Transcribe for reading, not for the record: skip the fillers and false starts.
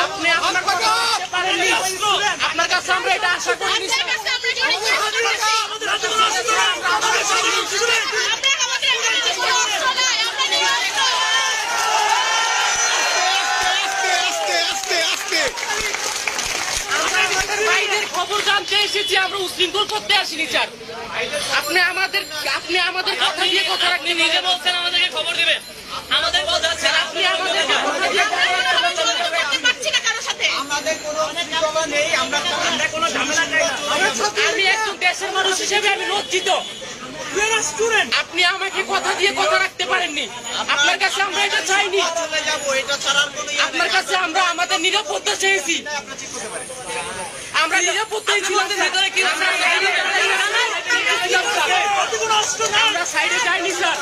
আপনি আপনার কথা বলতে পারেননি। আপনার কাছে আমরা এটা আশা করিনি। ভাইদের খবর জানতে এসেছি, আমরা উশৃঙ্খল করতে আসিনি স্যার। আপনি আমাদের কথা দিয়ে কথা রাখতে নিজে বলছেন আমাদেরকে খবর দিবেন, আমাদের কথা স্যার আপনি আমাদেরকে কথা দিয়ে আমি একজন দেশের মানুষ হিসেবে আমি লজ্জিত। আপনি আমাকে কথা দিয়ে কথা রাখতে পারেননি। আপনার কাছে আমরা এটা চাইনি। আপনার কাছে আমরা আমাদের নিরাপত্তা চেয়েছি। আমরা নিরাপত্তাই ছিলাম। আমরা সাইডে যাইনি স্যার।